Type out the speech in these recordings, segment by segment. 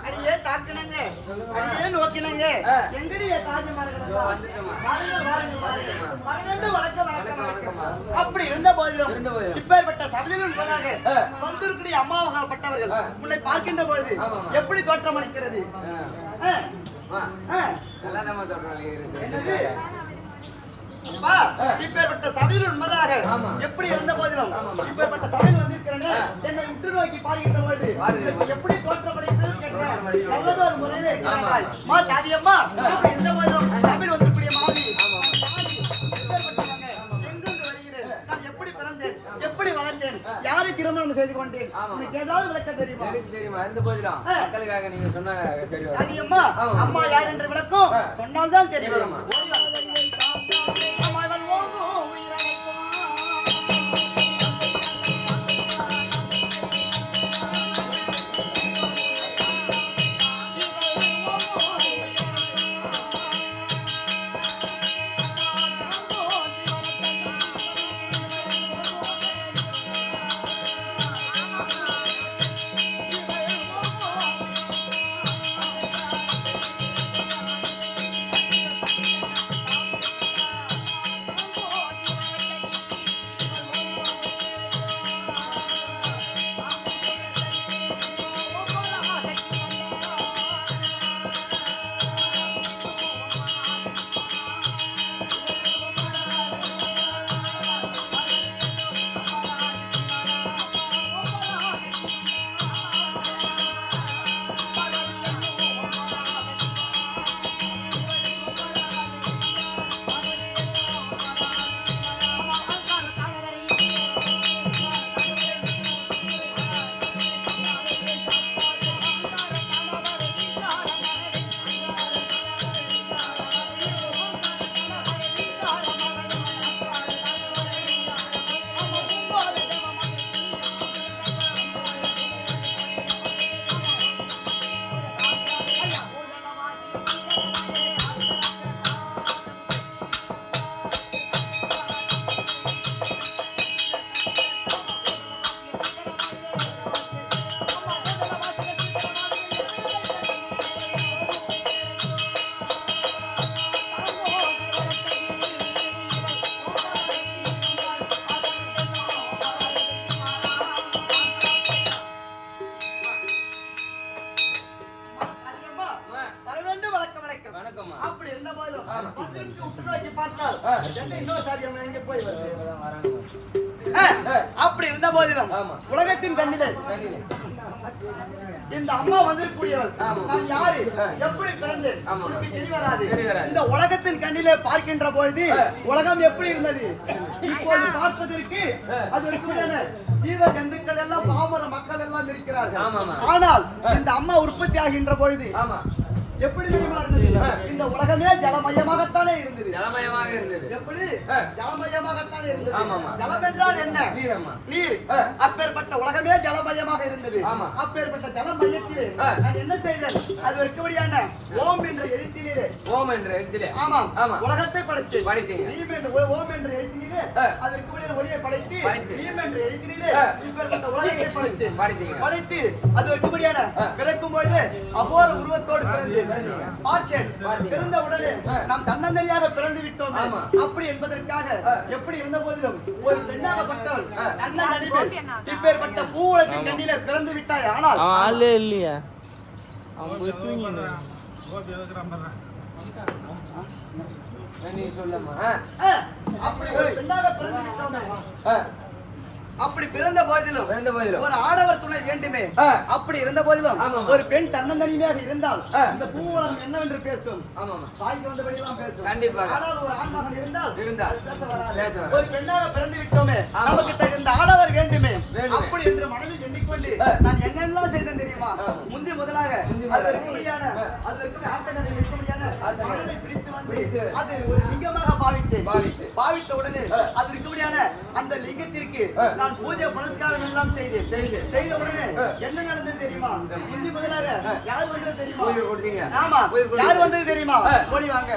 அடியே தாக்குனங்க அடியே நோக்கினங்க எங்கடியே தாஜ்மஹால் வணக்கம் அப்படி இருந்த போதிலும் இப்பேற்பட்ட சபையில் உள்ளதாக வந்திருக்கிற அம்மாவகப்பட்டவர்கள் உன்னை பார்க்கின்ற பொழுது எப்படி தோற்றம் அளிக்கிறது? இப்பேற்பட்ட சபையில் உண்மைதாக எப்படி இருந்த போதிலும் இப்பேற்பட்ட சபையில் வந்திருக்கிறேன் என்னை உற்று நோக்கி பார்க்கின்ற பொழுது எப்படி தோற்றப்படுகிறது நல்லதொரு முறையிலே மா சாதியம்மா இந்த போதிலும் சபையில் வந்திருக்கூடிய மாவி எங்கிருந்து வருகிறேன், நான் எப்படி பிறந்தேன், எப்படி வளர்ந்தேன், யாரை திருமணம் செய்து கொண்டேன், உனக்கு ஏதாவது விளக்கம் தெரியுமா? தெரியுமா? இருந்த போதிலும் மக்களுக்காக நீங்க சொன்னாங்க சரி. சாதியம்மா அம்மா யார் என்று விளக்கம் சொன்னால்தான் தெரியும். அப்படி இருந்த போதிலும் உலகத்தின் கண்ணிலே இந்த அம்மா வந்திருக்கூடியவள் நான் யாரு, எப்படி பிறந்தேன் தெரியவராது. இந்த உலகத்தின் கண்ணிலே பார்க்கின்ற பொழுது உலகம் எப்படி இருந்தது இப்போது பார்ப்பதற்கு அது இருக்குதான ஜீவ ஜந்துக்கள் எல்லாம் பாமர மக்கள் எல்லாம் இருக்கிறார்கள். ஆனால் இந்த அம்மா உற்பத்தி ஆகின்ற பொழுது எப்படி தெரியுமா இருந்தது? இந்த உலகமே ஜலமயமாகத்தானே இருந்தது. ஜலமயமாக இருந்தது. எப்படி? ஜலமயமாகத்தானே இருந்தது. ஜலம் என்றால் என்ன? நீர். அப்பேற்பட்ட உலகமே ஜலமயமாக இருந்தது. அப்பேற்பட்ட ஜலமயத்திலே நான் என்ன செய்தேன்? அது இருக்கபடியான ஓம் என்ற எழுத்திலே ஆமாம் உலகத்தை படைத்தேன். நீம் என்ற ஓம் என்ற எழுத்திலே அது இருக்கபடியான ஒளியை படைத்து நீம் என்ற எழுத்திலே இப்பேற்பட்ட உலகத்தை படைத்து அது இருக்கபடியான பிறக்கும் பொழுது அபோர உருவத்தோடு பிறந்தேன். பிறந்த உடனே நாம் தன்னந்தனியாக பிறந்து விட்டோம் அப்படி என்பதற்காக எப்படி இருந்த போதிலும் ஒரு பெண்ணாகப்பட்டவள் அண்ணன் அடிமையில் இப்பேற்பட்ட பூவுலகின் கண்ணிலே பிறந்து விட்டாய். ஆனால் ஆளே இல்லையா அப்படி ஒரு பெண்ணாக பிறந்து விட்டோமே. அப்படி பிறந்த போதிலும் ஒரு ஆடவர் துணை வேண்டுமே. அப்படி இருந்த போதிலும் ஒரு பெண் தன்னந்தனியாக இருந்தால் இந்த பூவுலகம் என்னவென்று பேசும், தாய்க்கு வந்தபடியெல்லாம் பேசும். ஆனால் ஒரு ஆண்மகன் இருந்தால் பேச வராது. ஒரு பெண்ணாக பிறந்து விட்டோமே, நமக்கு தகுந்த ஆடவர் வேண்டுமே. அப்படி என்று மனதில் எண்ணிக்கொண்டு நான் என்னெல்லாம் செய்தேன் தெரியுமா? முந்தி முதலாக அது இருக்கும்படியான அது இருக்கும் ஆட்டங்கள் இருக்கும்படியான மனதை பிடித்து வந்து அது ஒரு லிங்கமாக பாவித்த உடனே அது இருக்கும்படியான அந்த லிங்கத்திற்கு நான் பூஜை புனஸ்காரம் எல்லாம் செய்த உடனே என்ன நடந்தது தெரியுமா? முந்தி முதலாக யார் வந்தது தெரியுமா? ஆமா, யார் வந்தது தெரியுமா? ஓடி வாங்க.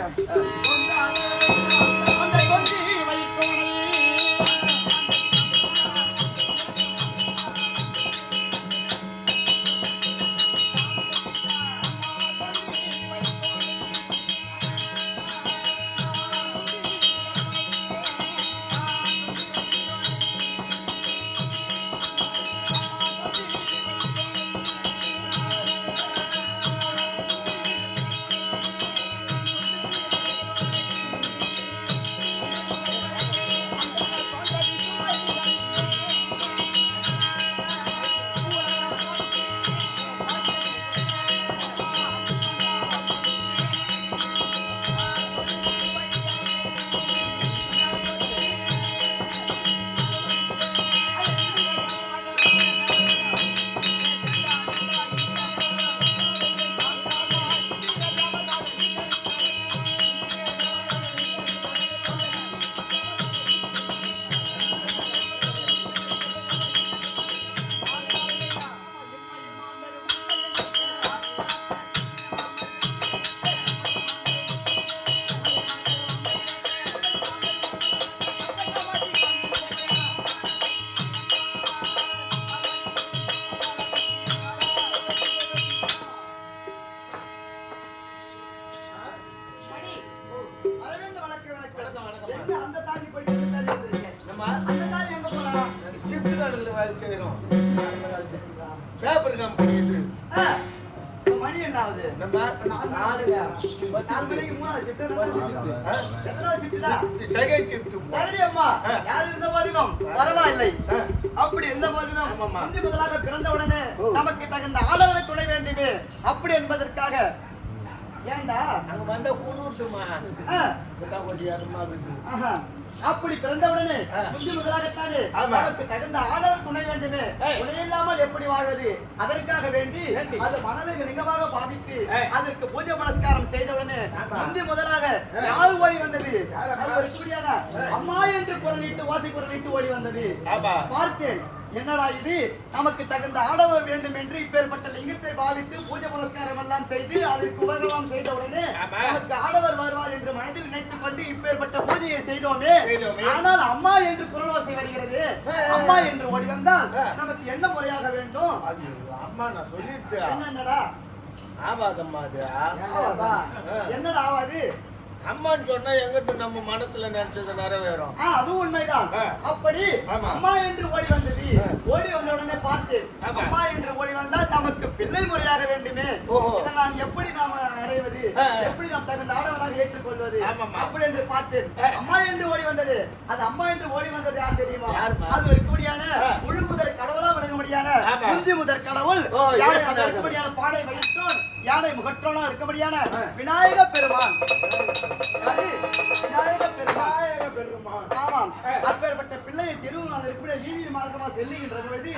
வந்து அந்த தாதி போயிட்டு இந்த தாதி வந்திருக்கேன். அந்த தாதி எங்க போலாம்? ஷிஃப்ட் கார்டுல வேலை செய்யறோம். பேப்பர் கம்பெனி இது. மணி என்ன ஆகுது? நம்ம 4 மணிக்கு 3 ஷிஃப்ட் எத்தனாவது ஷிஃப்ட் தான்? Second shift. சரி அம்மா, யார் இருந்த போதிலும் பரவாயில்லை. அப்படி இருந்த போதிலும் முந்தி முதலாக பிறந்த உடனே நமக்கு தகுந்த ஆடவரை துணை வேண்டுமே அப்படி என்பதற்காக. ஏண்டா அங்க வந்தா கூடுட்டுமா? கொஞ்சம் ஏறமா இருக்கு. அப்படி பிறந்தவுடனே முந்தி முதலாகத்தானே நமக்கு தகுந்த ஆடவர் துணை வேண்டுமே. துணை இல்லாமல் எப்படி வாழ்வது? அதற்காக வேண்டி அது மனதை லிங்கமாக பாதித்து அதற்கு பூஜை புனஸ்காரம் செய்தவுடனே முந்தி முதலாக யாரு ஓடி வந்தது? அம்மா என்று குரலிட்டு வாசி குரலிட்டு ஓடி வந்தது. பார்த்தேன், என்னடா இது, நமக்கு தகுந்த ஆடவர் வேண்டும் என்று இப்பேற்பட்ட லிங்கத்தை பாவித்து பூஜை புனஸ்காரம் எல்லாம் செய்து அதற்கு உபகரணம் செய்தவுடனே நமக்கு ஆடவர் வருவார் என்று மனதில் நினைத்துக் கொண்டு இப்பேற்பட்ட பூஜையை செய்தோமே. ஆனால் அம்மா என்று குரல் ஓசை வருகிறது. அம்மா என்று ஓடி வந்தால் நமக்கு என்ன முறையாக வேண்டும்? அம்மா நான் சொல்லிட்டேன். என்னடா ஆவாதம்மா அது. என்னடா ஆவாது? அம்மான்னு சொன்னா எங்கிட்ட நம்ம மனசுல நினைச்சது நிறைவேறும். அதுவும் உண்மைதான். அப்படி அம்மா என்று ஓடி வந்தது. ஓடி வந்த உடனே பார்த்து அம்மா என்று ஓடி வந்தால் நமக்கு பிள்ளை முறையாக வேண்டுமே. இதை நான் எப்படி நாம் அடைவது? எப்படி நாம் தகுந்த ஆடவராக ஏற்றுக்கொள்வது? அப்படி என்று பார்த்தேன். அம்மா என்று ஓடி வந்தது. அது அம்மா என்று ஓடி வந்தது யார் தெரியுமா? அது இருக்கக்கூடியான முழு முதற் கடவுளா விளங்கும்படியான முந்தி முதற் கடவுள் இருக்கக்கூடியான பாடை வயிற்றோன் யானை முகற்றோனா இருக்கபடியான விநாயக பெருமான். ஆமாம், அப்பேற்பட்ட பிள்ளையை தெருவில் இருக்கக்கூடிய வீதியில் மார்க்கமா செல்லுகின்ற பொழுது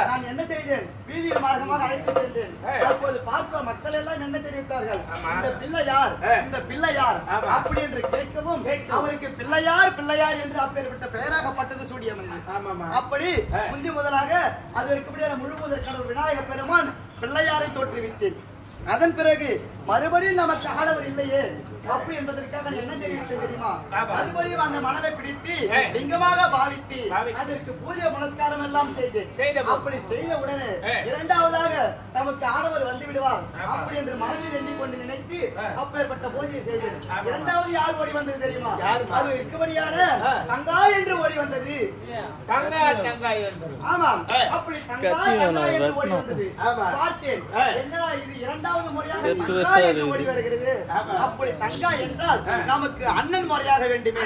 நான் என்ன செய்தேன்? வீதியில் மார்க்கமாக அழைத்து சென்றேன். அப்போது பார்க்க மக்கள் எல்லாம் என்ன தெரிவித்தார்கள்? இந்த பிள்ளை யார், இந்த பிள்ளை யார் அப்படி என்று கேட்கவும் அவருக்கு பிள்ளையார் பிள்ளையார் என்று அப்பேற்பட்ட பெயராகப்பட்டது சூடியமன். அப்படி முந்தி முதலாக அது இருக்கக்கூடிய முழு முதல் கடவுள் விநாயக பெருமான் பிள்ளையாரை தோற்றுவித்தேன். அதன் பிறகு மறுபடியும் நமக்கு ஆடவர் இல்லையே அப்படி என்பதற்காக என்ன தெரிவித்தேன் தெரியுமா? மறுபடியும் அந்த மனதை பிடித்து லிங்கமாக பாவித்து அதற்கு பூஜை புனஸ்காரம் எல்லாம் செய்தேன். அப்படி செய்த உடனே இரண்டாவதாக நமக்கு ஆடவர் வந்து விடுவார் அப்படி என்று மனதில் எண்ணிக்கொண்டு நினைத்து அப்பேற்பட்ட பூஜையை செய்தேன். இரண்டாவது யார் ஓடி வந்தது தெரியுமா? அது இருக்கும்படியான தங்காய் என்று ஓடி வந்தது. ஆமாம், அப்படி தங்காய் என்று ஓடி வந்தது. பார்த்தேன், என்னடா இது இரண்டாவது முறையாக தங்காய் என்று ஓடி வருகிறது. அப்படி தங்காய் என்றால் நமக்கு அண்ணன் முறையாக வேண்டுமே.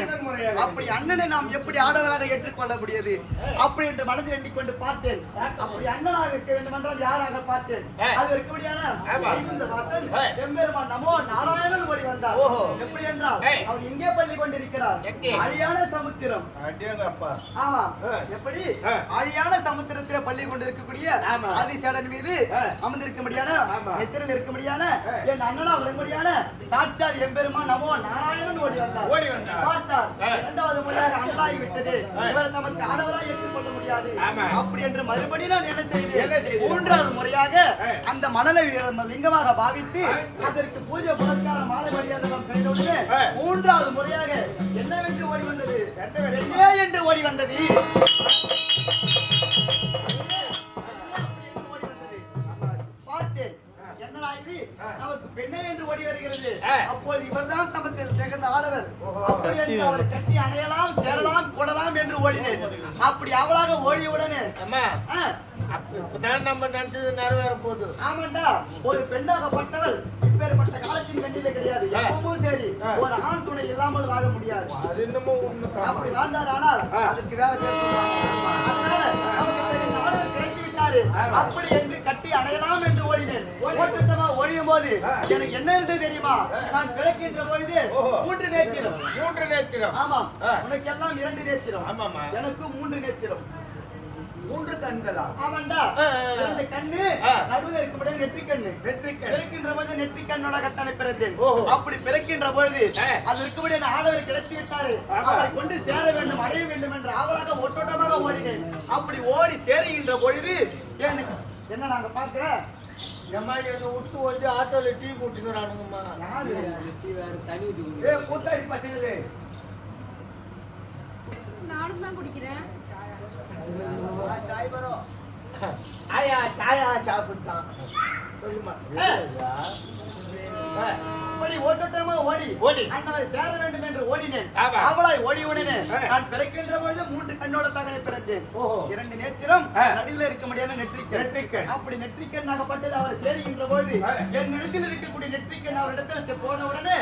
அப்படி அண்ணனை நாம் எப்படி ஆடவராக ஏற்றுக்கொள்ள முடியாது? அப்படி என்று மனதில் எண்ணிக்கொண்டு பார்த்தேன். அப்படி அண்ணனாக இருக்க வேண்டும் என்றால் யாராக பார்த்தேன்? அது இருக்கக்கூடியான எம்பெருமான் நமோ நாராயணன் ஓடி வந்தார். எப்படி என்றால் அவர் எங்கே பள்ளி கொண்டிருக்கிறார்? அழியான சமுத்திரம். ஆமா, எப்படி அழியான சமுத்திரத்தில் பள்ளி கொண்டிருக்கக்கூடிய ஆதிசேடன் மீது அமர்ந்திருக்கும்படியான நெத்திரில் இருக்கும்படியான என் அண்ணனா விளங்கும்படியான சாட்சாத் எம்பெருமான் நமோ நாராயணன் ஓடி வந்தார். பார்த்தார், இரண்டாவது முறையாக அண்ணனாகி விட்டது. இவர் நமக்கு ஆடவராக ஏற்றுக்கொள்ள முடியாது. அப்படி என்று மறுபடியும் நான் என்ன செய்தேன்? மூன்றாவது முறையாக அந்த மணலை லிங்கமாக பாவித்து அதற்கு பூஜை புனஸ்காரம் மாலை மரியாதை செய்தவுடனே மூன்றாவது முறையாக என்னவென்று ஓடி வந்தது? என்று ஓடி வந்தது. பார்த்தேன், என்னடா இது, நமக்கு பெண்ணை என்று ஓடி வருகிறது. அப்போது இவர்தான் நமக்கு தகுந்த ஆடவர். அப்படி என்று அவரை கட்டி அணையலாம் சேரலாம் கொடலாம் என்று ஓடினேன். அப்படி அவளாக ஓடியவுடனே நம்ம நினைச்சது நிறைவேற போகுது. ஆமாண்டா, ஒரு பெண்ணாகப்பட்டவள் இப்பேற்பட்ட காலத்தின் கண்டிலே கிடையாது. எப்பவும் சரி ஒரு ஆண் துணை இல்லாமல் வாழ முடியாது. அப்படி வாழ்ந்தார். ஆனால் அதற்கு வேற பேர் சொல்லுவாங்க. அதனால நமக்கு ஆடவர் கிடைத்து விட்டாரு. அப்படி என்று கட்டி அடையலாம் என்று ஓடினேன். ஓட்டமா ஓடியும் போது எனக்கு என்ன இருந்தது தெரியுமா? நான் பிறக்கின்ற பொழுது 3 நேத்திரம். 3 நேத்திரம். ஆமாம், உனக்கு எல்லாம் 2 நேத்திரம். எனக்கு 3 நேத்திரம். 3 கண்களா? ஆமாண்டா, 2 கண்ணு நடுவில் இருக்கும்படியா நெற்றி கண்ணு. பிறக்கின்ற போது நெற்றி கண்ணோட கத்தானை பிறந்தேன். அப்படி பிறக்கின்ற பொழுது அது இருக்கும்படியா ஆடவர் கிடைத்து விட்டாரு. அவரை கொண்டு சேர வேண்டும் அடைய வேண்டும் என்று ஆவலாக ஒட்டோட்டமாக ஓடினேன். அப்படி ஓடி சேருகின்ற பொழுது எனக்கு என்ன நாங்க பாக்குறேன் விட்டு வந்து ஆட்டோல டீ குடிச்சுக்கிறானுங்கம்மா. கூத்தாடி பசங்களே, நானும் தான் குடிக்கிறேன். ஆயா சாயா சாப்பிட்டான். சொல்லுமா அப்படி ஓட்டோட்டமா ஓடி அண்ணவரை சேர வேண்டும் என்று ஓடினேன். ஆமா. அவளாய் ஓடி ஓடினேன். நான் பிறக்கின்ற பொழுது 3 கண்ணோட தகனை பிறந்தேன். 2 நேத்திரம் நடுவில் இருக்க முடியாத நெற்றிக்கண். அப்படி நெற்றிக்கண் ஆகப்பட்டது. அவர் சேருகின்ற பொழுது என் இடத்தில் இருக்கக்கூடிய நெற்றிக்கண் அவர் இடத்துல போன உடனே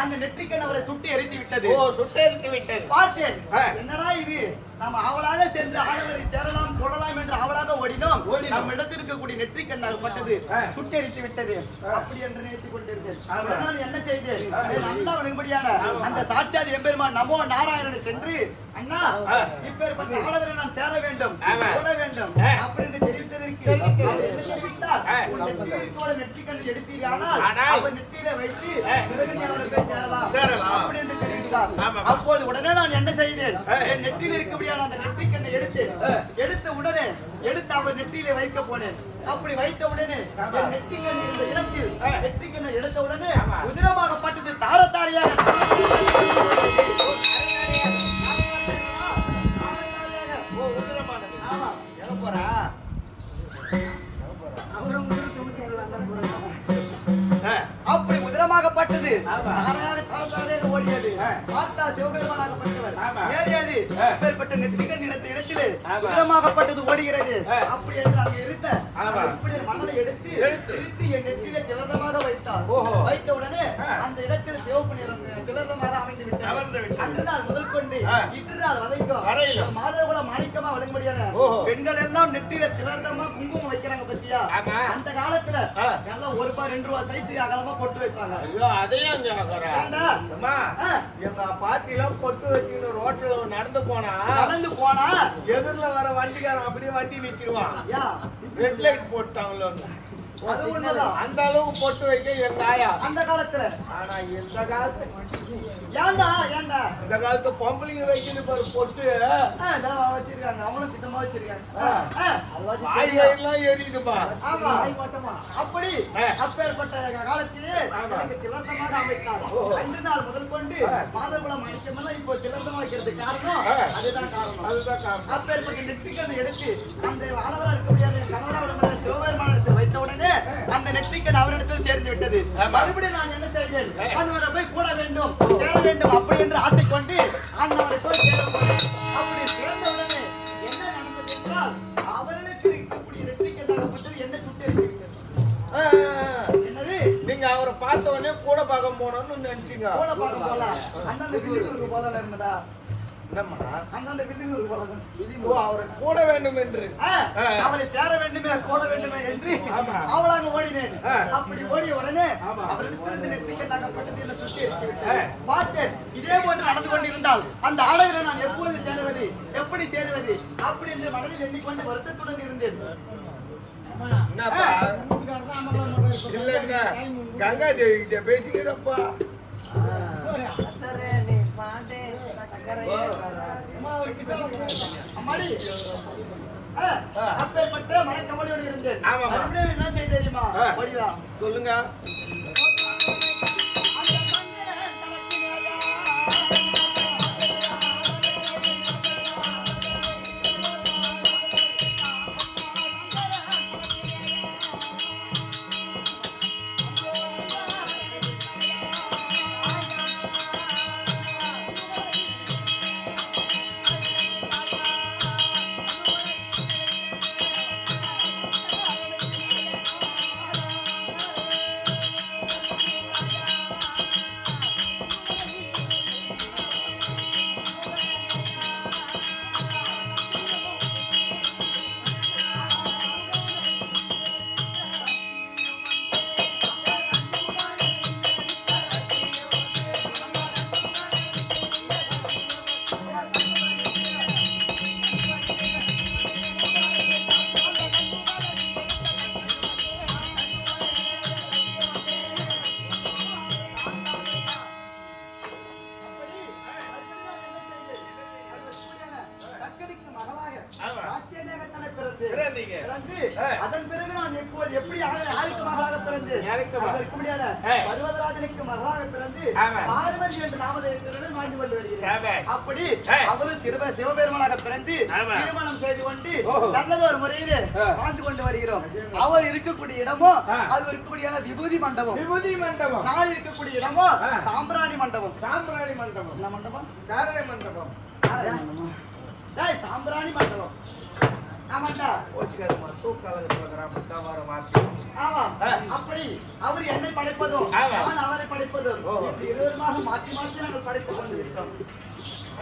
அந்த நெற்றிக்கண் அவரை சுட்டி எரித்து விட்டது. பார்த்தேன், என்னடா இது, நம்ம அவளாக சென்று ஆடவரை சேரலாம் தொடலாம் என்று அவளாக ஓடினோம். நம்ம இடத்தில் இருக்கக்கூடிய நெற்றிக்கண் ஆகப்பட்டது சுட்டி எரித்து விட்டது. அப்படி என்று நினைத்துக் கொண்டிருந்தேன். நான் என்ன செய்தேன், அண்ணா வணங்கும்படியான அந்த சாட்சாதி எம்பெருமான் நமோ நாராயணனை சென்று, அண்ணா இப்பேற்பட்ட ஆடவரை நான் சேர வேண்டும் ஓட வேண்டும் அப்படின்னு தெரிவித்ததற்கு அவர் என்ன தெரிவித்தார், நெற்றிக்கண் எடுத்தீரானால் அவர் நெற்றியில வைத்து பிறகு நீ அவரை போய் சேரலாம் அப்படி என்று தெரிவித்தார். அப்போது உடனே நான் என்ன செய்தேன், என் நெற்றியில் இருக்கக்கூடியான அந்த நெற்றிக்கண்ணை எடுத்த உடனே அவர் நெற்றியிலே வைக்க போனேன். அப்படி வைத்த உடனே என் நெற்றிக்கண் இருந்த இடத்தில் நெற்றிக்கண்ணை எடுத்த உடனே உதிரமாகப்பட்டது. தாரத்தாரியாக அப்படி உதிரமாகப்பட்டது. ஓடியது. பார்த்தா சிவபெருமானாகப்பட்டவர் ஏறியது. அப்பேற்பட்ட நெற்றிக்கண் இடத்த இடத்திலே உதிரமாகப்பட்டது ஓடுகிறது. அப்படி என்று அங்கே இருந்த இப்படி மணலை எடுத்து என் நெற்றியிலே திலதமாக வைத்தார். வைத்த உடனே அந்த இடத்தில் சிவப்பு நிறம் திலதமாக அமைந்து விட்டார். அன்று நாள் முதல் கொண்டு இன்று நாள் வரைக்கும் மாதவகுல மாணிக்கமா வழங்கும்படியான பெண்கள் எல்லாம் நெற்றியில திலதமா குங்குமம் வைக்கிறாங்க பத்தியா. அந்த காலத்துல எல்லாம் ₹1 2 சைஸ் அகலமா பொட்டு வைப்பாங்க. அதையும் எங்க பாட்டிலாம் பொட்டு வச்சுக்கிட்டு ரோட்ல நடந்து போனா எதிரில வர வண்டிக்காரன் அப்படியே வண்டி நிறுத்திடுவான். ரெட் லைட் போட்டாங்களோ அந்த அளவுக்கு பொட்டு வைக்க எங்க ஆயா அந்த காலத்துல. ஆனா இந்த காலத்து இந்த காலத்து பொம்பளைங்க வைக்கிறது பாரு பொட்டு வச்சிருக்காங்க. அவங்களும் திட்டமா வச்சிருக்காங்க. எரியுதுப்பா. அப்படி அப்பேற்பட்ட காலத்திலே திலந்தமாக அமைத்தார். அன்று நாள் முதல் கொண்டு மாதகுலம் அடிக்கமெல்லாம் இப்போ திலந்தமா வைக்கிறது காரணம் அதுதான் காரணம். அப்பேற்பட்ட நெற்றிக்கண் எடுத்து அந்த ஆடவராக இருக்கக்கூடிய கணவராக சிவபெருமானத்தில் வைத்த உடனே அந்த நெற்றிக்கண் அவரிடத்தில் சேர்ந்து விட்டது. மறுபடியும் நான் என்ன செய்தேன், அன்னவரை போய் கூட வேண்டும் சேர வேண்டும் அப்படி என்று ஆசை கொண்டு அன்னவரை போய் சேர போனேன். அப்படி சேர்ந்த உடனே என்ன நடந்தது என்றால் அவர்களுக்கு இருக்கக்கூடிய நெற்றிக்கண் ஆகப்பட்டது என்ன சுட்டு என்னது, நீங்க அவரை பார்த்த உடனே கூட பார்க்க போனோம்னு நினைச்சீங்க. கூட பார்க்க போல அந்தந்த விதிமுறைக்கு போதல இருந்ததா அந்தந்த அவரை கூட வேண்டும் என்று அவரை சேர வேண்டுமே கூட வேண்டுமே என்று அவளாக ஓடினேன். அப்படி ஓடிய உடனே அவர்களுக்கு நெற்றிக்கண்ணாகப்பட்டது என்ன சுற்றி பார்த்தேன். இதே போன்று நடந்து கொண்டிருந்தால் அந்த ஆடவரை நான் எப்போது சேருவது எப்படி சேருவது அப்படி என்று மனதில் எண்ணிக்கொண்டு வருத்தத்துடன் இருந்தேன். இல்லங்க கங்கா தேவி கிட்ட பேசிக்கிறப்பா. அப்பேற்பட்ட மனக்கவலையோடு இருந்தேன். என்ன செய்ய தெரியுமா, சொல்லுங்க. பையனாகத்தானே பிறந்து பிறந்தீங்க. பிறந்து அதன் பிறகு நான் எப்போது எப்படி யாருக்கு மகளாக பிறந்து யாருக்கு மகள்? அதற்கு முடியாத பர்வதராஜனுக்கு மகளாக பிறந்து ஆமா. பார்வதி என்று நாமதேயத்துடன் வாழ்ந்து கொண்டு வருகிறேன். சரி. அப்படி அவரும் சிவபெருமானாக பிறந்து ஆமா. திருமணம் செய்து கொண்டு ஓஹோ. நல்லதொரு முறையிலே வாழ்ந்து கொண்டு வருகிறோம். அவர் இருக்கக்கூடிய இடமோ அது இருக்கக்கூடிய விபூதி மண்டபம். விபூதி மண்டபம். நான் இருக்கக்கூடிய இடமோ சாம்பிராணி மண்டபம். சாம்பிராணி மண்டபம். என்ன மண்டபம்? காதலை மண்டபம். டேய், சாம்பிராணி மண்டபம். ஆமாண்டா. ஓச்சிக்காதமா தூக்கால ப்ரோகிராம் தவற மாத்தி. ஆமா. அப்படி அவர் என்னை படைப்பதும் ஆமா. நான் அவரை படைப்பதும் ஓஹோ. இருவருமாக மாற்றி மாற்றி நாங்கள் படைத்துக் கொண்டிருக்கிறோம்.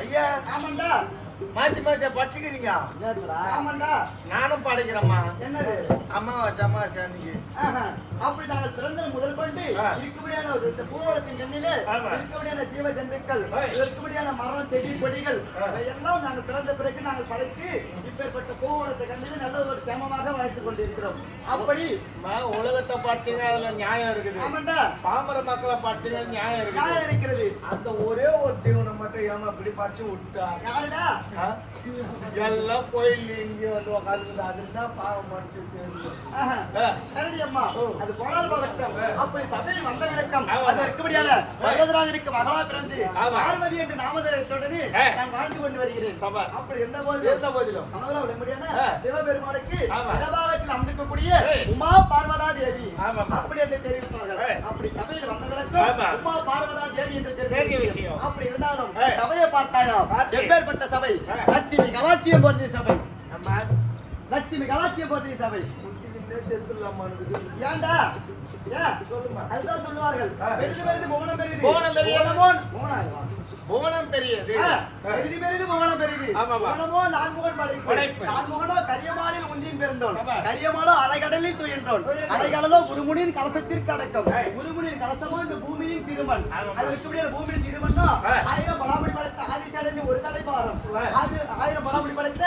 ஐயா ஆமாண்டா. மாத்தி மாத்தி படிச்சுக்கிறீங்க. ஆமாண்டா. நானும் படிக்கிறேம்மா. என்னது? அமாவாசை அமாவாசை அன்னைக்கு. ஆஹா. அப்படி நாங்கள் பிறந்த முதல் கொண்டு இருக்கக்கூடியான இந்த பூவளத்தின் எண்ணிலே ஆமா. இருக்கக்கூடியான ஜீவ ஜந்துக்கள் ஆ. இருக்கக்கூடியான மரம் செடி கொடிகள் எல்லாம் நாங்கள் பிறந்த பிறகு நாங்கள் படைத்து இப்பேற்பட்ட பூவளத்தை கண்டு நல்ல ஒரு சேமமாக வாழ்த்துக் கொண்டிருக்கிறோம். அப்படி உலகத்தை படிச்சீங்க அதுல நியாயம் இருக்குது. ஆமாண்டா. பாமர மக்களை படிச்சீங்க நியாயம் இருக்குது. நியாயம் இருக்கிறது. அந்த ஒரே ஒரு ஜீவனை மட்டும் ஏமா இப்படி படிச்சு விட்டா யாருடா? ஆ? எல்லாம் கோயில் இங்க வந்து உட்காந்து அதுதான் பாவம் படிச்சு ஆஹா. சரி அம்மா. அது போனால் போகட்டும். அப்படி சபையில் வந்த விளக்கம் அது இருக்கபடியான பர்வதராஜனுக்கு மகளா பிறந்து பார்வதி என்று நாமதேயத்துடனே நான் வாழ்ந்து கொண்டு வருகிறேன். சபா. அப்படி எந்த போதிலும் மகளா விளங்கும்படியான சிவபெருமானுக்கு இடபாகத்தில் அமர்ந்திருக்கக்கூடிய உமா பார்வதா தேவி அப்படி என்று தெரிவித்தார்கள். அப்படி சபையில் வந்த விளக்கம் உமா பார்வதா தேவி என்று தெரிவித்தார்கள். அப்படி இருந்தாலும் சபையை பார்த்தாயா எப்பேற்பட்ட சபை? லட்சுமி கலாட்சியம் போன்ற சபை. லட்சுமி கலாட்சியம் போன்ற சபை. ஏன்டா? அதுதான் சொல்லுவார்கள். பெரிது பெரிது புவனம் பெரிது. புவனம் பெரியது. புவனம் புவனம் பெரியது. பெரிது பெரிது புவனம் பெரிது. ஆமாமா. புவனமோ நான்முகன் படைப்பு. நான்முகனோ கரியமானில் முந்தின் பிறந்தோன். கரியமானோ அலைகடலில் துயின்றோன். அலைகடலோ குருமுனியின் கலசத்திற்கு அடக்கம். குருமுனியின் கலசமோ இந்த பூமியின் சிறுமன். அது இருக்கக்கூடிய பூமியின் சிறுமன்னா 1000 பலாமணி படைத்த ஆதிசேடனின் ஒரு தலைபாரம். 1000 பலாமணி படைத்த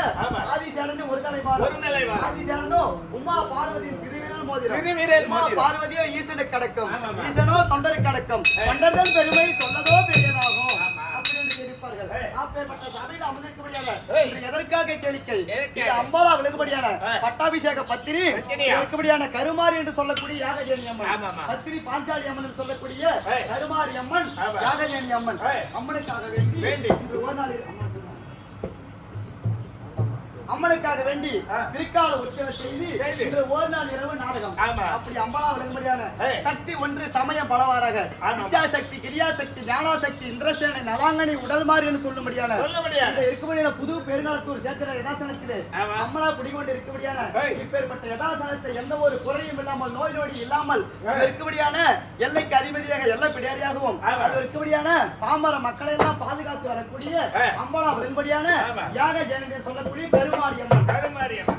ஆதிசேடனின் ஒரு தலைபாரம். ஆதிசேடனோ உமா பார்வதியின் சிறுவிரல் மோதிரம். உமா பார்வதியோ ஈசனுக்கு அடக்கம். ஈசனோ தொண்டருக்கு அடக்கம். தொண்டர்கள் பெருமை சொல்லதோ பெரியதாகும். அப்படி என்று தெரிவிப்பார்கள். அப்பேற்பட்ட சபையில் அமர்ந்திருக்கக்கூடியவர் இன்று எதற்காக கேளிக்கை? இது அம்பாளா விளக்கும்படியான பட்டாபிஷேக பத்திரி இருக்கக்கூடியான கருமாரி என்று சொல்லக்கூடிய யாகஜேனி அம்மன். பத்திரி பாஞ்சாலி அம்மன் என்று சொல்லக்கூடிய கருமாரி அம்மன் யாகஜேனி அம்மன் அம்மனுக்காக வேண்டி இன்று ஒரு நாள் அம்மனுக்காக வேண்டி திருக்கால உற்சவ செய்து இன்று ஒரு நாள் இரவு நாடகம். அப்படி அம்பாளா விளங்கும்படியான சக்தி ஒன்று சமயம் பலவாறாக இச்சா சக்தி கிரியா சக்தி ஞானா சக்தி இந்திரசேனை நலாங்கனி உடல் மாறி என்று சொல்லும்படியான இருக்கக்கூடிய புது பெருநாளத்தூர் சேத்திர யதாசனத்திலே அம்மளா குடிகொண்டு இருக்கக்கூடியான இப்பேற்பட்ட யதாசனத்தை எந்த ஒரு குறையும் இல்லாமல் நோய் நொடி இல்லாமல் இருக்கக்கூடியான எல்லைக்கு அதிபதியாக எல்லை பிடியாரியாகவும் அது இருக்கக்கூடியான பாமர மக்களை எல்லாம் பாதுகாத்து வரக்கூடிய அம்பாளா விளங்கும்படியான யாக ஜெயந்தி சொல்லக்கூடிய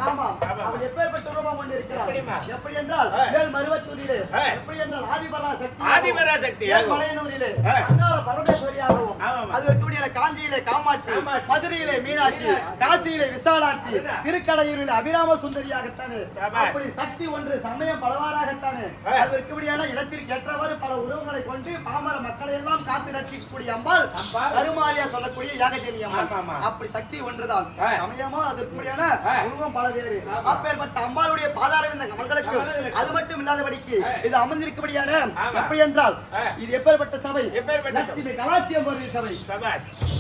ஆமா. அவள் எப்பேற்பட்ட ரூபம் கொண்டு இருக்கிறார்? எப்படி என்றால் மேல் மருவத்தூரிலே, எப்படி என்றால் ஆதிபராசக்தி மலையனூரிலே அங்காள பரமேஸ்வரியாகவும், அது இருக்கக்கூடிய காஞ்சியிலே காமாட்சி, மதுரையிலே மீனாட்சி, காசியிலே விசாலாட்சி, திருக்கடையூரிலே அபிராம சுந்தரியாகத்தானே அப்படி சக்தி ஒன்று சமயம் பலவாறாகத்தானே அது இருக்கக்கூடிய இடத்திற்கு ஏற்றவாறு பல உருவங்களை கொண்டு பாமர மக்களை எல்லாம் காத்து ரட்சிக்கக்கூடிய அம்பாள் கருமாரியா சொல்லக்கூடிய யாகஜேனி அம்பாள். அப்படி சக்தி ஒன்றுதான். சமயமோ அது உருவம் பல வேறு. அப்பேற்பட்ட அம்பாளுடைய பாதாரவிந்த கமல்களுக்கு அது மட்டும் இல்லாதபடிக்கு இது அமர்ந்திருக்கபடியான எப்படி என்றால் இது எப்பேற்பட்ட சபை? லட்சுமி கலாட்சியம் போன்ற சபை.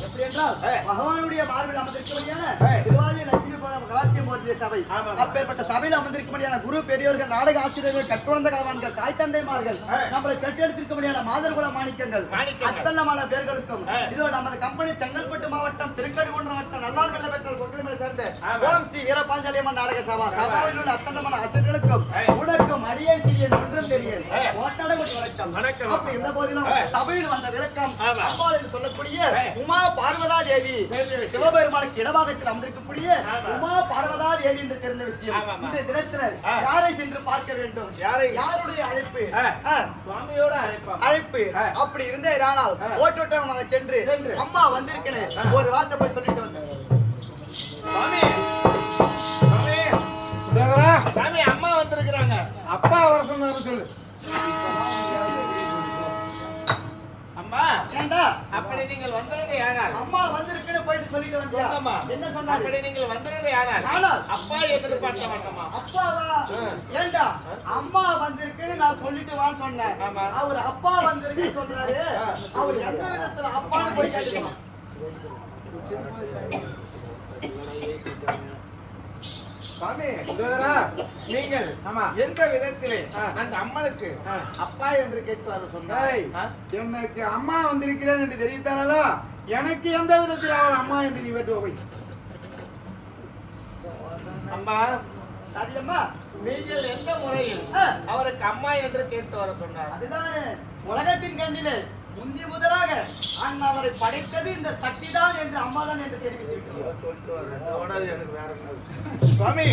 எப்படி என்றால் பகவானுடைய மார்பில் அமர்ந்திருக்கபடியான திருவாதிரை லட்சுமி கலாட்சியம் போன்ற சபை. அப்பேற்பட்ட சபையில் அமர்ந்திருக்கபடியான குரு பெரியோர்கள், நாடக ஆசிரியர்கள், கட்டுவந்த கலவான்கள், தாய் தந்தைமார்கள், நம்மளை கட்டெடுத்திருக்கபடியான மாதர்குல மாணிக்கங்கள் அத்தனமான பேர்களுக்கும் இதோ நமது கம்பெனி செங்கல்பட்டு மாவட்டம் திருக்கடிகுன்றம் மாவட்டம் நல்லாள் வெள்ளப்பெற்றல் கொக்கலிமலை சேர்ந்த ஓம் ஸ்ரீ வீரபாஞ்சாலி அம்மன் நாடக சபா சபாவில் உள்ள அத்தனமான ஆசிரியர்களுக்கும் உனக்கும் அடியேன் சிறியன் ஒன்றும் தெரியல் வணக்கம். அப்ப இந்த போதிலும் சபையில் வந்த விளக்கம் அம்பாள் என்று சொல்லக்கூடிய உமா பார்வதா தேவி சிவபெருமானுக்கு இடபாகத்தில் அமர்ந்திருக்கக்கூடிய உமா பார்வதா தேவி என்று தெரிந்த விஷயம். இந்த தினத்தில் யாரை சென்று பார்க்க வேண்டும்? யாருடைய அழைப்பு? சுவாமியோட அழைப்பு. அப்படி இருந்தே ஆனால் ஓட்டோட்டமாக சென்று அம்மா வந்திருக்கேன் ஒரு வார்த்தை போய் சொல்லிட்டு வந்தேன். சாமி அம்மா வந்திருக்கிறாங்க. அப்பா வர சொன்னாரு சொல்லு. அம்மா ஏண்டா அப்படி நீங்கள் வந்தவங்க யாரா? அம்மா வந்திருக்கேன்னு போயிட்டு சொல்லிட்டு வந்தியா? சொன்னம்மா. என்ன சொன்னாரு? அப்படி நீங்கள் வந்தது யாரால்? நானால். அப்பா எதிர்பார்த்த மாட்டோமா? அப்பாவா? ஏண்டா அம்மா வந்திருக்குன்னு நான் சொல்லிட்டு வான்னு சொன்னேன். ஆமா. அவர் அப்பா வந்திருக்குன்னு சொல்றாரு. அவர் எந்த விதத்துல அப்பான்னு போய் கேட்டுக்கலாம். சாமி, சகோதரா, நீங்கள் ஆமா. எந்த விதத்திலே அந்த அம்மனுக்கு அப்பா என்று கேட்கிறாரு டேய், சொன்னாய்? எனக்கு அம்மா வந்திருக்கிறேன் என்று தெரிவித்தானோ எனக்கு எந்த விதத்தில் அவள் அம்மா என்று நீ வெட்டுவ போய் அம்மா, சரியம்மா, நீங்கள் எந்த முறையில் அவருக்கு அம்மா என்று கேட்டு வர சொன்னார்? அதுதான் உலகத்தின் கண்ணிலே முந்தி முதலாக அவரை படைத்தது இந்த சக்தி தான் என்று அம்மா தான் என்று தெரிவித்து விட்டோம். சொல்லிட்டு வரேன். இதோட எனக்கு வேற என்ன? சுவாமி,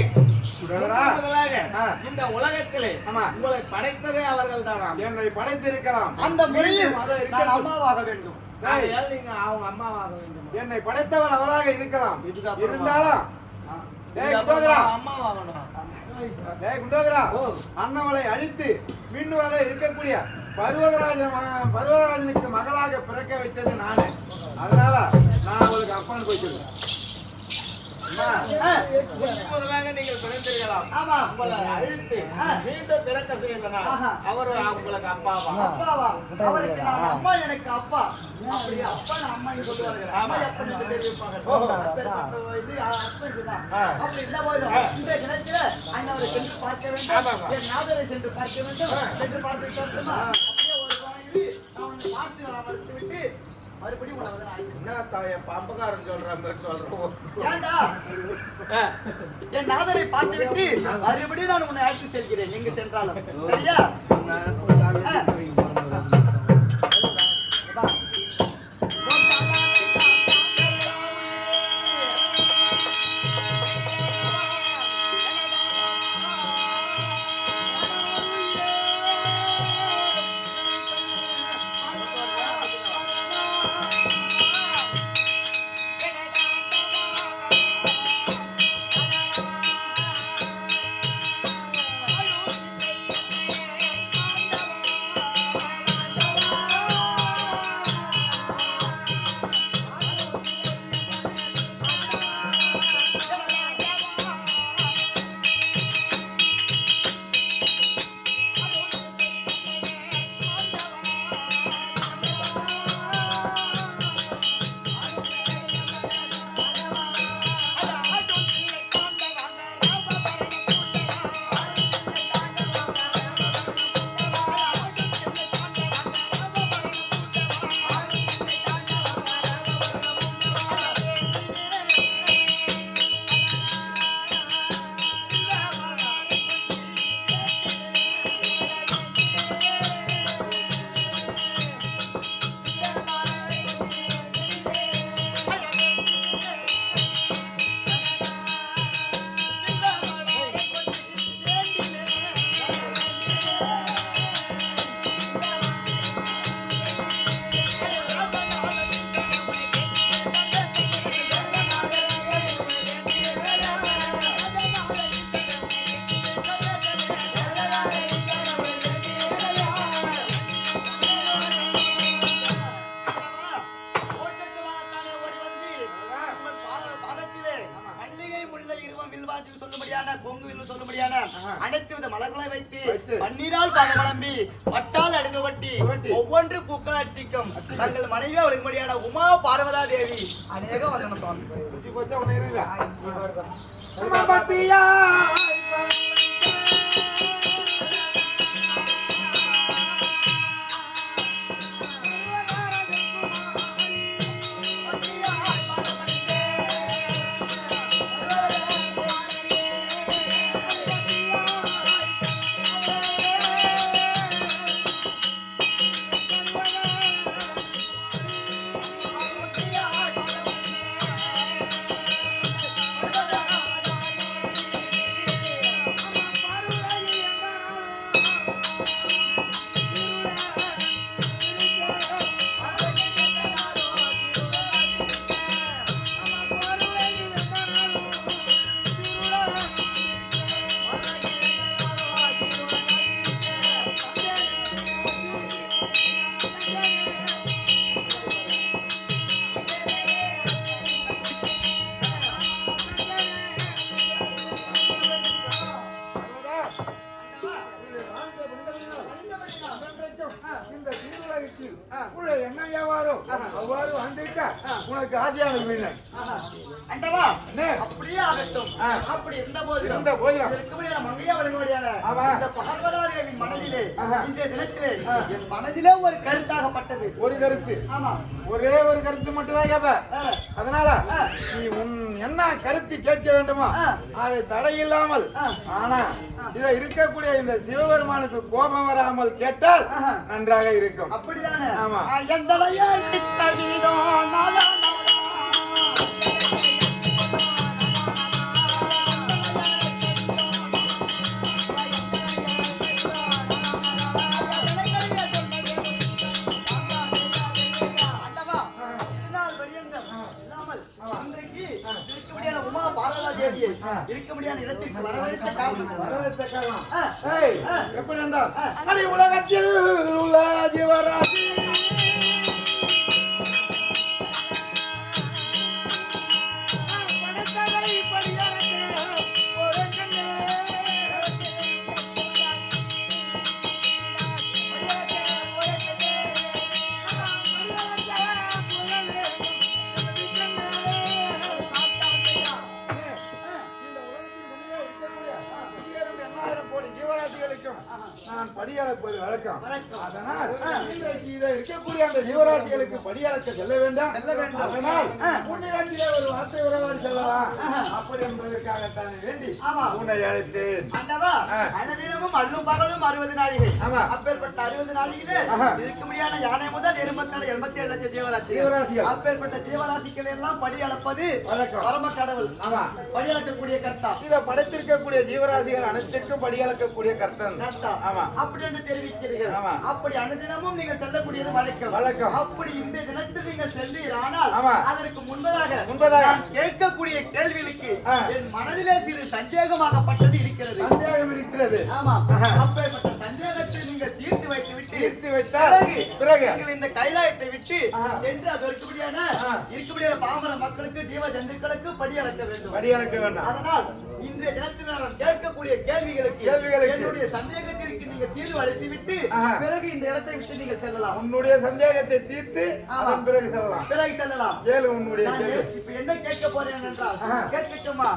சகோதரா, முதலாக ஆ. இந்த உலகத்திலே ஆமா. உங்களை படைத்ததே அவர்கள் தானா? என்னை படைத்திருக்கலாம். அந்த முறையில் மீண்டும் அதை நான் இருக்க- அம்மாவாக வேண்டும். ஆகையால் நீங்க அவங்க அம்மாவாக வேண்டும். என்னை படைத்தவன் அவராக இருக்கலாம். இதுக்கப்புறமா? இருந்தாலும் ஆ. டேய் குண்டோதரா, அம்மாவாகணும். டேய் குண்டோதரா, அண்ணவளை அழித்து மீண்டுவரை இருக்கக்கூடிய பர்வதராஜனுக்கு மகளாக பிறக்க வைத்தது நானே. அதனால நான் அவளுக்கு அப்பான்னு போய் சொல்லுவேன். அம்மா, முதலாக நீங்கள் பிறந்தீர்களாம். ஆமா. உங்களை அழித்து மீண்டும் பிறக்க செய்தனால் ஆஹா. அவர் உங்களுக்கு அப்பாவா? அப்பாவா? அவருக்கு நான் அம்மா, எனக்கு அப்பா. அப்படி அப்பன் அம்மான்னு சொல்லுவார்கள். அம்மா அப்பன் என்று தெரிவிப்பார்கள். அப்பேற்பட்ட இது அர்த்தம் இதுதான். அப்படி இந்த போதும் இந்த தினத்தில அண்ணவரை சென்று பார்க்க வேண்டும். ஆமாமா. என் நாதரை சென்று பார்க்க வேண்டும். சென்று பார்த்து அப்படியே ஒரு வாங்கி நான் உன்னை பார்த்து அமர்த்தி விட்டு மறுபடியும் உன்னை வந்து நான் என்ன தாய பம்பக்காரன் சொல்ற மாதிரி சொல்றோம். ஏண்டா என் நாதரை பார்த்து விட்டு மறுபடியும் நான் உன்னை அழைத்து செல்கிறேன் எங்கு சென்றாலும். சரியா? அனைத்து வித மலர்களை வைத்து பன்னீரால் பாதமலம்பி வட்டால் அடிந்து வட்டி ஒவ்வொன்று பூக்கள் அர்ச்சிக்கும் தங்கள் மனைவி அவளுக்கும்படியான உமா பார்வதா தேவி அநேக வந்தன சுவாமி. அண்டவா என்ன? அப்படியே ஆகட்டும். அப்படி இருந்த இருந்த போதிலும் இருக்கும்படியான மங்கையா வழங்கும்படியான ஆமா. இந்த பார்வதாதேவியின் மனதிலே ஆஹா. இன்றைய தினத்திலே என் மனதிலே ஒரு கருத்தாகப்பட்டது. ஒரு கருத்து, ஆமா. ஒரே ஒரு கருத்து மட்டும்தான் கேப்ப. அதனால நீ உன் என்ன கருத்து கேட்க வேண்டுமோ அது தடையில்லாமல், ஆனா இத இருக்கக்கூடிய இந்த சிவபெருமானுக்கு கோபம் வராமல் கேட்டால் நன்றாக இருக்கும். அப்படிதானே? ஆமா. எந்தடையா இட்டதீதோ நாளா உமா பார்வதாதேவியை இருக்க முடியாத இடத்திற்கு வரவழைத்த காரணம் எப்படி என்றால் அடி உலகத்தில் உள்ள ஜீவராசி நான் படியளப்பது வழக்கம். அதனால் இருக்கக்கூடிய அந்த ஜீவராசிகளுக்கு படியளக்க செல்ல வேண்டாம். அதனால் முன்னிடத்திலே ஒரு வார்த்தை உறவாடி செல்லலாம் அப்படி என்பதற்காகத்தான் வேண்டி உன்னை அழைத்தேன். அல்லும் பகலும் 60 நாளிகை. அப்பேற்பட்ட 60 நாளிகளே இருக்க முடியாத யானை முதல் 87 லட்சம் ஜீவராசிகள். அப்பேற்பட்ட ஜீவராசிகள் எல்லாம் படி அளப்பது பரம கடவுள். படியளக்கக்கூடிய கர்த்தா. இதை படைத்திருக்கக்கூடிய ஜீவராசிகள் அனைத்திற்கும் படியளக்கக்கூடிய கர்த்தன். அப்படி என்று தெரிவிக்கிறீர்கள். அப்படி அனுதினமும் நீங்கள் செல்லக்கூடியது வழக்கம். அப்படி இந்த தினத்தில் நீங்கள் சென்றீரானால் அதற்கு முன்பதாக கேட்கக்கூடிய கேள்விகளுக்கு என் மனதிலே சிறு சந்தேகமாகப்பட்டது இருக்கிறது. சந்தேகம் இருக்கிறது. ஆமா. அப்பேற்பட்ட சந்தேகத்தை நீங்கள் தீர்த்து வைத்தால் பிறகு இந்த கைலாயத்தை விட்டு சென்று அது இருக்கக்கூடிய பாமர மக்களுக்கு ஜீவ ஜந்துக்களுக்கு படி அளக்க வேண்டும். அதனால் இன்றைய தினத்தில் நான் கேட்கக்கூடிய கேள்விகளுக்கு என்னுடைய சந்தேகத்திற்கு நீங்க தீர்வு அளித்து விட்டு பிறகு இந்த இடத்தை விட்டு நீங்கள் செல்லலாம். உன்னுடைய சந்தேகத்தை தீர்த்து அதன் பிறகு செல்லலாம். கேளு உன்னுடைய கேள்வி. இப்ப என்ன கேட்க போறேன் என்றால் கேட்கட்டுமா?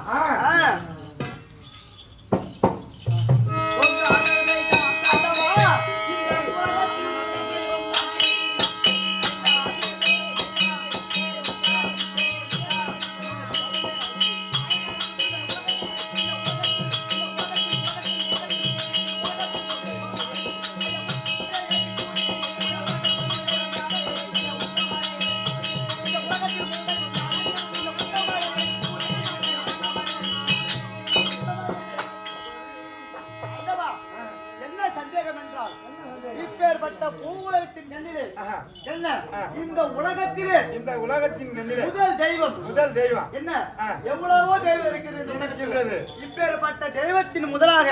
இந்த உலகத்தின் முதல் தெய்வம் என்ன? எவ்வளவோ தெய்வம் இருக்கிறது. இப்பேற்பட்ட தெய்வத்தின் முதலாக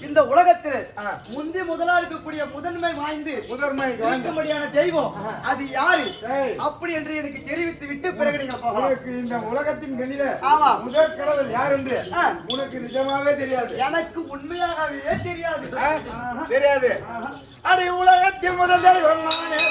இந்த உலகத்தில் முதலா இருக்கக்கூடிய முதன்மை வாய்ந்தபடியான தெய்வம் அது யாரு அப்படி என்று எனக்கு தெரிவித்து விட்டு பிறகு நீங்க போகலாம். இந்த உலகத்தின் முதல் கடவுள் யார் என்று உனக்கு நிஜமாவே தெரியாது. எனக்கு உண்மையாகவே தெரியாது. அடி உலகத்தின் முதல் தெய்வம் நானே.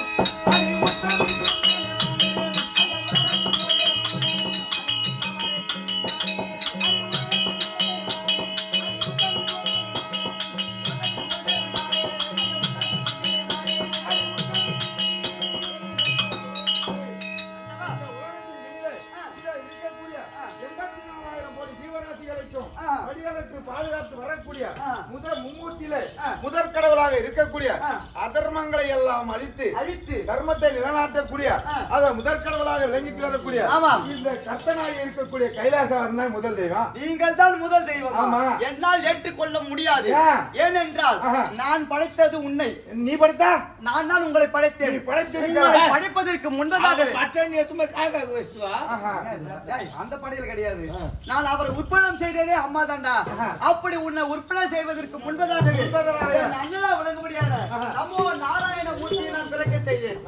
பாதுகாத்து வரக்கூடிய முதற் கடவுளாக இருக்கக்கூடிய அதர்மங்களை எல்லாம் அழித்து தர்மத்தை நிலைநாட்டக்கூடிய அத முதற் கடவுளாக விளங்கிட்டு வரக்கூடிய இந்த கர்த்தனாக இருக்கக்கூடிய கைலாசம் தான் முதல் தெய்வம். நீங்கள் தான் முதல் தெய்வம். என்னால் ஏற்றுக்கொள்ள முடியாது. ஏனென்றால் நான் படைத்தது உன்னை. நீ படைத்தா? நான் தான் உங்களை படைத்தேன். படைப்பதற்கு முன்பதாக அந்த படையில் கிடையாது. நான் அவரை உற்பத்தி செய்ததே அம்மா தாண்டா. அப்படி உன்னை உற்பத்தி செய்வதற்கு முன்பதாக அண்ணா விளங்க முடியாது. நமோ நாராயண மூர்த்தியை நான் பிறக்க செய்தேன்.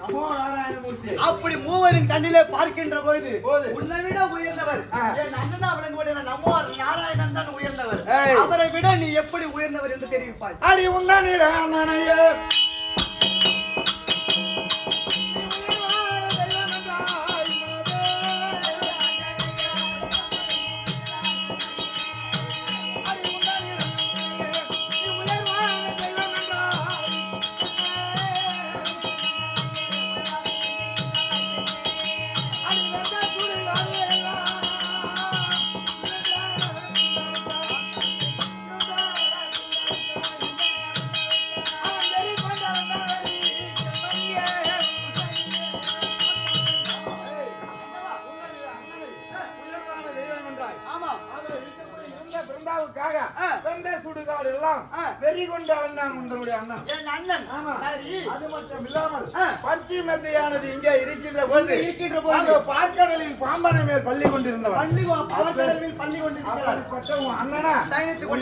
அப்படி மூவரின் கண்ணிலே பார்க்கின்ற பொழுது உன்னை விட உயர்ந்தவர் என் அண்ணா விளங்க முடியாது. நமோ நாராயணன் தான் உயர்ந்தவர். அவரை விட நீ எப்படி உயர்ந்தவர் என்று தெரிவிப்பாய். அடி உன்னை பிருந்தாவுக்காக வெந்த சுடுகாடு எல்லாம் வெறி கொண்டு அண்ணன் உங்களுடைய அண்ணன் என் அண்ணன். ஆமா. சரி. அது மட்டும் இல்லாமல் பஞ்சிமெத்தையானது இங்கே இருக்கின்ற பொழுது அந்த பார்க்கடலில் பாம்பனை மேல் பள்ளி கொண்டிருந்தவன் பால்கடலில் பள்ளி கொண்டிருக்கிறார். அப்படிப்பட்ட உன் அண்ணனா சயனித்துக்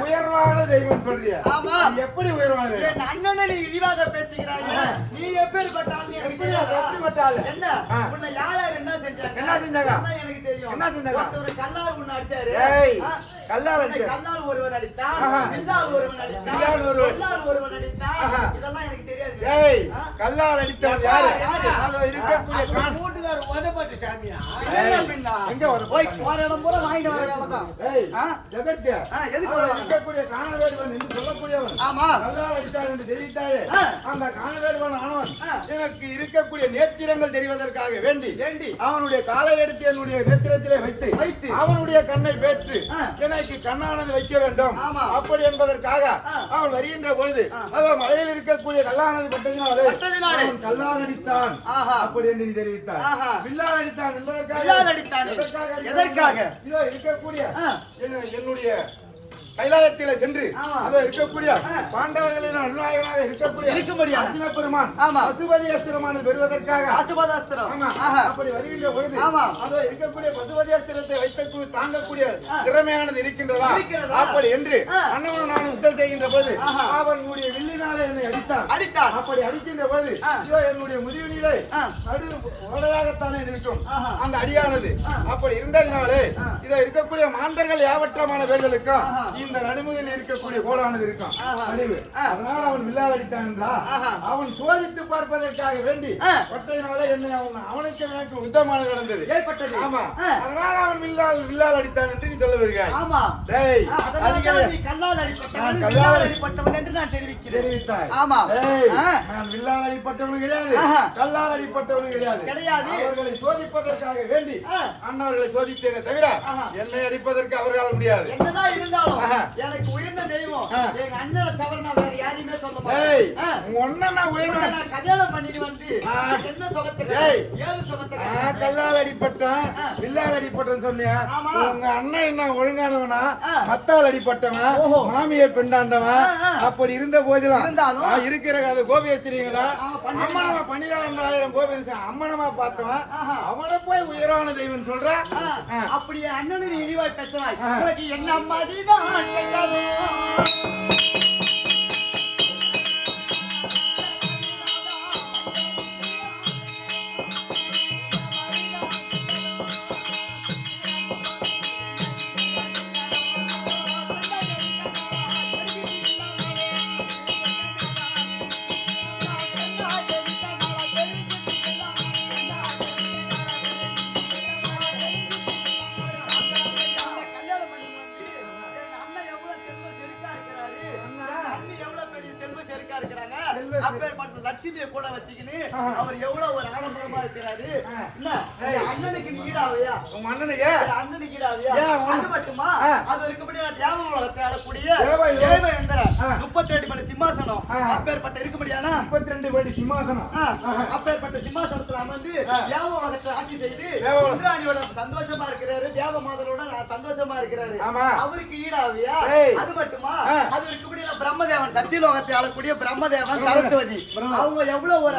உயர்வான தெய்வம் சொல்றிய ஆமா. எப்படி உயர்வானது என் அண்ணனை நீ இழிவாக பேசுகிறாய். நீ எப்பேற்பட்ட ஆள் நீ எனக்கு தெரியாதா? எப்படிப்பட்ட ஆளு? என்ன உன்னை யார் யார் என்ன செஞ்சாங்க? என்ன செஞ்சாங்க? அதான் எனக்கு தெரியும். என்ன செஞ்சாங்க? ஒருத்தர் கல்லால் உன்னை அடிச்சாரு. ஏய், கல்லால் அடிச்சாரு. கல்லால் ஒருவர் அடித்தான். ஆஹா. வில்லால் ஒருவன் அடித்தான். வில்லால் ஒருவன். கல்லால் ஒருவன் அடித்தான். ஆஹா. இதெல்லாம் எனக்கு தெரியாது. ஏய், கல்லால் அடித்தவன் யாரு? யாரு? அதோ இருக்கக்கூடிய கான். கூட்டுக்கார உதப்பட்டு சாமியா என்ன பின்னா? எங்க வரும்? போய் போற இடம் பூரா வாங்கிட்டு வர வேலைதான். ஏய், ஆ? எதற்கு? எதுக்கு அதோ வருவாங்க? இருக்கக்கூடிய காணவேடுவன் என்று சொல்லக்கூடியவன் ஆமா. கல்லால் அடித்தார் என்று தெரிவித்தாயே ஆ. அந்த காணவேடுவன் ஆனவன் ஆ. எனக்கு இருக்கக்கூடிய நேத்திரங்கள் தெரிவதற்காக வேண்டி வேண்டி அவனுடைய காலை எடுத்து என்னுடைய நேத்திரத்திலே வைத்து வைத்து அவனுடைய கண்ணை பேற்று ஆ. எனக்கு கண்ணானது வைக்க வேண்டும் ஆமா. அப்படி என்பதற்காக அவன் வருகின்ற பொழுது அவன் மலையில் இருக்கக்கூடிய கல்லானது பட்டதினாலே பட்டதினாலே அவன் கல்லால் அடித்தான் ஆஹா. அப்படி என்று நீ தெரிவித்தார் ஆஹா. வில்லால் அடித்தான் என்பதற்காக வில்லால் அடித்தான். எதற்காக அடித்தான்? எதற்காக? இதோ இருக்கக்கூடிய ஆ. என்னுடைய கைலாயத்திலே சென்று ஆமா. அதோ இருக்கக்கூடிய பாண்டவர்களின் அருளாயனாக இருக்கக்கூடிய இருக்கும்படியாக. அர்ஜுன பெருமான் ஆமா. பசுபதி அஸ்திரமானது பெறுவதற்காக ஆசுபாதாஸ்திரம். ஆமா. ஆஹா. அப்படி வருகின்ற பொழுது ஆமா. அதோ இருக்கக்கூடிய பசுபதி அஸ்திரத்தை வைத்தக்கூடிய தாங்கக்கூடிய திறமையானது இருக்கின்றதா இருக்கிறதா? அப்படி என்று ஆ. அண்ணனும் நானும் யுத்தம் செய்கின்ற போது ஆஹா. அவனுடைய வில்லினாலே என்னை அடித்தான் அடித்தான். அப்படி அடிக்கின்ற போது ஆ. இதோ என்னுடைய முதுவினிலே ஆ. நடு ஓடையாகத்தானே இருக்கும் ஆஹா. அந்த அடியானது அப்படி இருந்ததினாலே இதோ இருக்கக்கூடிய மாந்தர்கள் யாவற்றமான பேர்களுக்கும் இந்த நடுமுதில் இருக்கக்கூடிய கோடானது இருக்கும் அழிவு அதனால அவன் வில்லால் அடித்தான் என்றா அவன் சோதித்து பார்ப்பதற்காக வேண்டி ஒற்றையினாலே என்னை அவனுக்கு எனக்கு யுத்தமானது நடந்தது ஏற்பட்டது. ஆமா அதனால அவன் வில்லால் அடித்தான் என்று நீ சொல்ல வருகிறாய் ஆமா. டேய் அதனால அதுக்கு தான் நீ கல்லால் அடிப்பட்டவன், நான் கல்லால் வில்லால் அடிப்பட்டவன் என்று நான் தெரிவிக்கிறேன். தெரிவித்தாய் ஆமா. டேய் ஆ. நான் வில்லால் அடிப்பட்டவனும் கிடையாது ஆஹா. கல்லால் அடிப்பட்டவனும் கிடையாது கிடையாது. அவர்களை சோதிப்பதற்காக வேண்டி ஆ. அண்ணவர்களை சோதித்தேனே தவிர ஆஹா. என்னை அடிப்பதற்கு அவர்களால் முடியாது என்னதான் இருந்தாலும் ஆஹா. எனக்கு உயர்ந்த தெய்வம் ஆ. எங்க அண்ணனை தவிர நான் வேற யாரையுமே சொல்ல ஏய் மாட்டேன். உன் ஒண்ண நான் உன்னை உயர்வேன் நான் கல்யாணம் பண்ணிட்டு வந்து ஆ. என்ன சொல்லத்துக்கு ஏய். ஏது சொல்லத்துக்கு கல்லால் அடிப்பட்டான் வில்லால் அடிப்பட்டன்னு சொன்னியா ஆமா. உங்க அண்ணன் என்ன ஒழுங்கானவனா ஆ. மத்தால் அடிப்பட்டவன் ஓஹோ. மாமியை பெண்டாண்டவன் ஆ, ஆ. அப்படி இருந்த போதிலும் இருந்தாலும் இருக்கிற அது கோபியஸ்திரீங்களா ஆமா, பண்ணிருக்காங்க. அம்மனமா 12,000 கோபியஸ்திரி அம்மனமா பார்த்தவன் ஆஹா. அவனை போய் உயரான தெய்வம் சொல்ற அப்படி அண்ணனை நீ இழிவாய் பேசுவாய். ஆ. உனக்கு என்ன மாதிரிதான் கேட்காதோ. கல்யாணம் பண்ணி வந்து எங்க அண்ணன் எவ்வளவு செல்வ செருக்கா இருக்கிறாரு. எங்க அண்ணி எவ்வளவு பெரிய செல்வ செருக்கா இருக்கிறாங்க. அப்பேற்பட்ட லட்சுமியை கூட வச்சுக்கின்னு அவர் எவ்வளவு ஒரு ஆடம்பரமா இருக்கிறாரு. என்ன எங்க அண்ணனுக்கு நீ ஈடாவையா? உங்க அண்ணனுக்கு எங்க அண்ணனுக்கு ஈடாவையா? ஏன் உன் அது மட்டுமா? அது இருக்கப்படி தேவ உலகத்தை ஆடக்கூடிய தேவ தேவ எந்திரன் 32 படி சிம்மாசனம் அப்பேற்பட்ட இருக்கும்படியானா 32 படி சிம்மாசனம் அப்பேற்பட்ட சிம்மாசனத்துல அமர்ந்து தேவ உலகத்தை ஆட்சி செய்து தேவ உலகம். இந்திராணியோட சந்தோஷமா இருக்கிறாரு. தேவ மாதரோட சந்தோஷமா இருக்கிறாரு. ஆமா. அவருக்கு ஈடாவியா? ஏய். அது மட்டுமா? அது இருக்கும்படி பிரம்மதேவன் சத்தியலோகத்தை ஆளக்கூடிய பிரம்மதேவன் சரஸ்வதி அவங்க எவ்வளவு ஒரு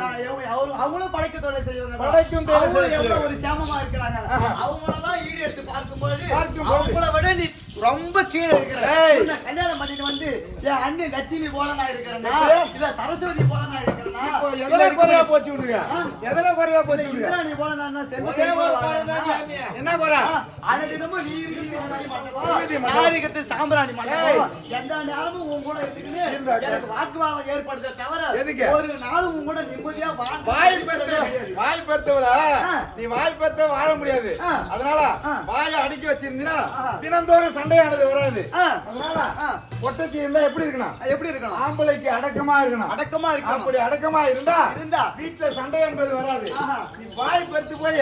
அவங்களும் படைக்க தொழில் செய்வாங்க. படைக்கும் தொழில் அவங்களும் செய்வாங்க. எவ்வளவு ஒரு சேமமா இருக்கிறாங்க. அவங்களெல்லாம் ஈடு எடுத்து பார்க்கும்போது பார்க்கும்போது அவங்கள விட நீ ரொம்ப கீழே இருக்கிற. ஏய். உன்னை கல்யாணம் பண்ணிட்டு வந்து என் அண்ணன் லட்சுமி போல நான் இருக்கிறேன்னா இல்ல சரஸ்வதி போல நான் இருக்கிறேன்னா இப்போ எதுல குறையா போச்சு விடுங்க எதுல குறையா போச்சு விடுங்க இந்திராணி போல நான் செல்வ ஒரே ஒரு குறைதான் சாமி. என்ன குறை அனதினமும் நீ இருக்கிற நாரிகத்து சாம்பிராணி மண்டபம் எந்த நேரமும் உன் கூட இருக்குன்னு எனக்கு வாக்குவாதம் ஏற்படுத்த தவிர எதுக்கு? ஒரு நாளும் உன் கூட நிம்மதியா வாய் பெருத்தவளா நீ வாய் பெருத்த வாழ முடியாது அதனால வாயை அடக்கி வச்சிருந்தீங்கன்னா தினந்தோறும் சண்டையானது வராது அதனால ஒட்டச்சி இருந்தா எப்படி இருக்கணும் எப்படி இருக்கணும்? ஆம்பளைக்கு அடக்கமா இருக்கணும் அடக்கமா இருக்கணும். அப்படி அடக்கமா இருந்தா இருந்தா வீட்டுல சண்டை என்பது வராது நீ வாய் பெருத்து போய்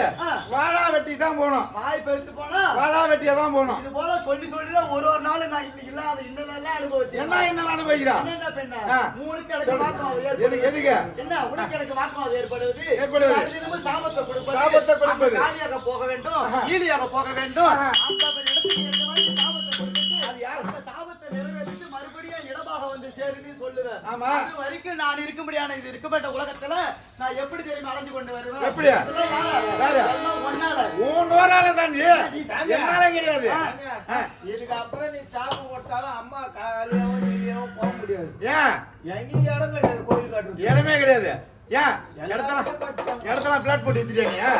வாழா வெட்டி தான் போகணும் வாய் பெருத்து போனா வாழா வெட்டியா தான் போகணும் இது போல சொல்லிதான் ஒரு நாள் நான் இல்லாத இன்னதெல்லாம் அனுபவிச்சேன். என்ன அனுபவிக்கிறா என்ன பெண்ணா? மூணுக்கு எனக்கு வாக்குவாதம் எதுக்கு என்ன உனக்கு எனக்கு வாக்குவாதம் ஏற்படுவது ஏற்படுவது. சாபத்தை சாபத்தை கொடுப்பது. காலியாக போக வேண்டும் ஈலியாக போக வேண்டும் அந்த இடத்துல அது யாரு? அந்த சாபத்தை நிறைவேற்றிட்டு மறுபடியும் இடமாக வந்து சேருன்னு சொல்லுவேன். ஆமா. அது வரைக்கும் நான் இருக்க முடியாது. இது இருக்கப்பட்ட உலகத்துல நான் எப்படி தெரியுமா அலைஞ்சு கொண்டு வருவேன்? எப்படி? இதெல்லாம் யாரு? யாரு? எல்லாம் ஒன்னால. உன் நோரால தான் நீ. என்னால கிடையாது. இதுக்கு அப்புறம் நீ சாப்பு போட்டாலும் அம்மா காலையாவோ நீயோ போக முடியாது. ஏன்? எங்கேயும் இடம் கிடையாது கோயில் காட்டுறது. இடமே கிடையாது. ஏன்? இடத்தெல்லாம் பிளாட் போட்டு எடுத்துட்டீங்க.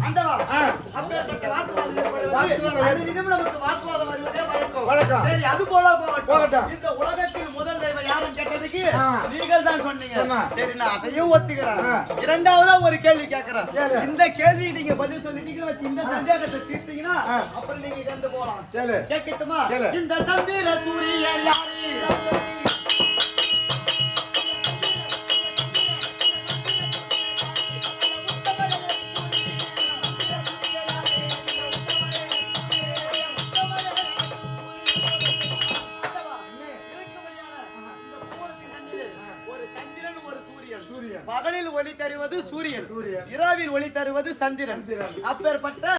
ஆண்டவா, ஆ. அப்பேற்பட்ட வாக்குவாதம் ஏற்படுவது, வாக்குவாதம் அந்த நிமிடம் நமக்கு வாக்குவாதம் வருவதே வழக்கம். வழக்கம். சரி, அது போல போகட்டும். போகட்டும். இந்த உலகத்தில் முதல் தெய்வம் யாருன்னு கேட்டதுக்கு ஆ. நீங்கள் தான் சொன்னீங்க. சொன்னா. சரி, நான் அதையும் ஒத்துக்கிறேன். ஆ. இரண்டாவதா ஒரு கேள்வி கேட்கிறேன். கேளு. இந்த கேள்வி நீங்க பதில் சொல்லிட்டீங்கன்னா வச்சு இந்த சந்தேகத்தை தீர்த்தீங்கன்னா ஆ. அப்புறம் நீங்க இறந்து போலாம். கேளு. கேட்கட்டுமா? கேளு. இந்த சந்திர சூரியன் யாரு? ஒரு சந்திரன், ஒரு சூரியன். சூரியன். பகலில் ஒளி தருவது சூரியன், சூரியன். இரவில் ஒளி தருவது சந்திரன். அப்பேற்பட்ட